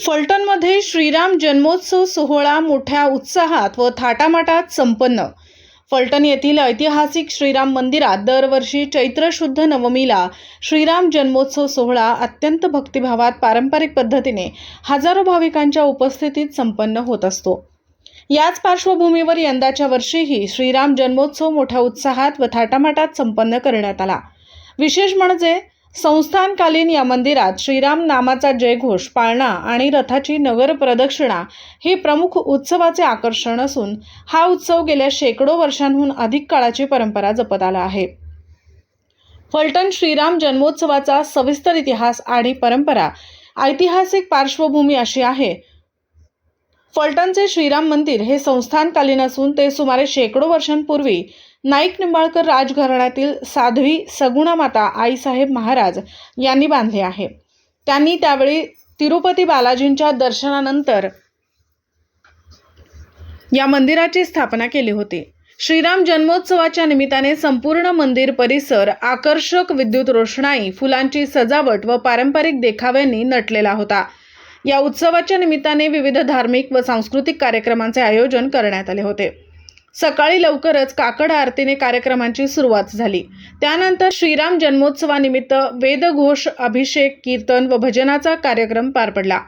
फलटणमध्ये श्रीराम जन्मोत्सव सोहळा मोठ्या उत्साहात व थाटामाटात संपन्न। फलटण येथील ऐतिहासिक श्रीराम मंदिरात दरवर्षी चैत्र शुद्ध नवमीला श्रीराम जन्मोत्सव सोहळा अत्यंत भक्तिभावात पारंपरिक पद्धतीने हजारो भाविकांच्या उपस्थितीत संपन्न होत असतो। याच पार्श्वभूमीवर यंदाच्या वर्षीही श्रीराम जन्मोत्सव मोठ्या उत्साहात व थाटामाटात संपन्न करण्यात आला। विशेष म्हणजे संस्थानकालीन या मंदिरात श्रीराम नामाचा जयघोष, पाळणा आणि रथाची नगर प्रदक्षिणा हे प्रमुख उत्सवाचे आकर्षण असून हा उत्सव गेल्या शेकडो वर्षांहून अधिक काळाची परंपरा जपत आला आहे। फलटण श्रीराम जन्मोत्सवाचा सविस्तर इतिहास आणि परंपरा। ऐतिहासिक पार्श्वभूमी अशी आहे, फलटणचे श्रीराम मंदिर हे संस्थानकालीन असून ते सुमारे शेकडो वर्षांपूर्वी नाईक निंबाळकर राजघराण्यातील साध्वी सगुणामाता आईसाहेब महाराज यांनी बांधले आहे। त्यांनी त्यावेळी तिरुपती बालाजींच्या दर्शनानंतर या मंदिराची स्थापना केली होती। श्रीराम जन्मोत्सवाच्या निमित्ताने संपूर्ण मंदिर परिसर आकर्षक विद्युत रोषणाई, फुलांची सजावट व पारंपरिक देखाव्यांनी नटलेला होता। या उत्सवाच्या निमित्ताने विविध धार्मिक व सांस्कृतिक कार्यक्रमांचे आयोजन करण्यात आले होते। सकाळी लवकरच काकड आरतीने कार्यक्रमांची सुरुवात झाली। त्यानंतर श्रीराम जन्मोत्सवानिमित्त वेदघोष, अभिषेक, कीर्तन व भजनाचा कार्यक्रम पार पडला।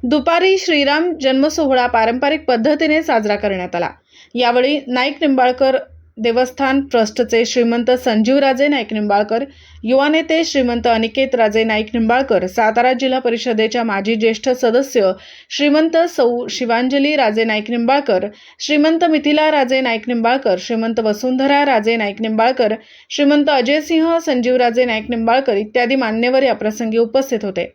दुपारी श्रीराम जन्मसोहळा पारंपरिक पद्धतीने साजरा करण्यात आला। यावेळी नाईक निंबाळकर देवस्थान ट्रस्टचे श्रीमंत संजीवराजे नाईक निंबाळकर, युवा नेते श्रीमंत अनिकेत राजे नाईक निंबाळकर, सातारा जिल्हा परिषदेच्या माजी ज्येष्ठ सदस्य श्रीमंत सौ शिवांजली राजे नाईक निंबाळकर, श्रीमंत मिथिला राजे नाईक निंबाळकर, श्रीमंत वसुंधरा राजे नाईक निंबाळकर, श्रीमंत अजयसिंह संजीवराजे नाईक निंबाळकर इत्यादी मान्यवर या प्रसंगी उपस्थित होते।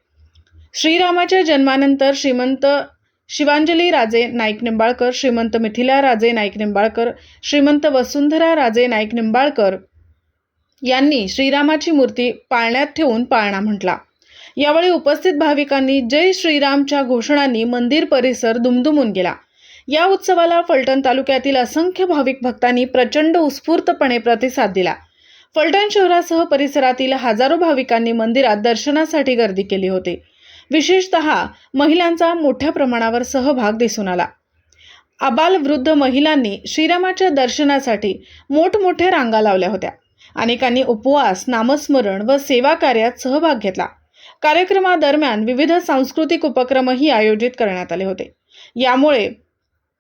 श्रीरामाच्या जन्मानंतर श्रीमंत शिवांजली राजे नाईक निंबाळकर, श्रीमंत मिथिला राजे नाईक निंबाळकर, श्रीमंत वसुंधरा राजे नाईक निंबाळकर यांनी श्रीरामाची मूर्ती पाळण्यात ठेवून पाळणा म्हटला। यावेळी उपस्थित भाविकांनी जय श्रीरामच्या घोषणांनी मंदिर परिसर दुमदुमून गेला। या उत्सवाला फलटण तालुक्यातील असंख्य भाविक भक्तांनी प्रचंड उत्स्फूर्तपणे प्रतिसाद दिला। फलटण शहरासह परिसरातील हजारो भाविकांनी मंदिरात दर्शनासाठी गर्दी केली होती। विशेषतः महिलांचा मोठ्या प्रमाणावर सहभाग दिसून आला। आबालवृद्ध महिलांनी श्रीरामाच्या दर्शनासाठी मोठमोठ्या रांगा लावल्या होत्या। अनेकांनी उपवास, नामस्मरण व सेवा कार्यात सहभाग घेतला। कार्यक्रमादरम्यान विविध सांस्कृतिक उपक्रमही आयोजित करण्यात आले होते। यामुळे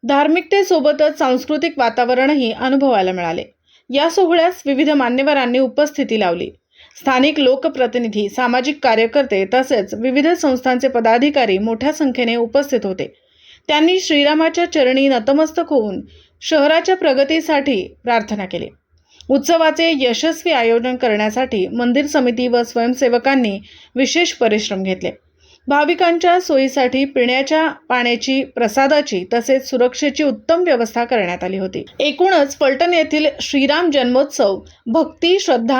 धार्मिकतेसोबतच सांस्कृतिक वातावरणही अनुभवायला मिळाले। या सोहळ्यास विविध मान्यवरांनी उपस्थिती लावली। स्थानिक लोकप्रतिनिधी, सामाजिक कार्यकर्ते तसेच विविध संस्थांचे पदाधिकारी मोठ्या संख्येने उपस्थित होते। त्यांनी श्रीरामाच्या चरणी नतमस्तक होऊन शहराच्या प्रगतीसाठी प्रार्थना केली। उत्सवाचे यशस्वी आयोजन करण्यासाठी मंदिर समिती व स्वयंसेवकांनी विशेष परिश्रम घेतले। भाविकांच्या सोयीसाठी पिण्याच्या पाण्याची, प्रसादाची तसेच सुरक्षेची उत्तम व्यवस्था करण्यात आली होती। एकूणच फलटण येथील श्रीराम जन्मोत्सव भक्ती, श्रद्धा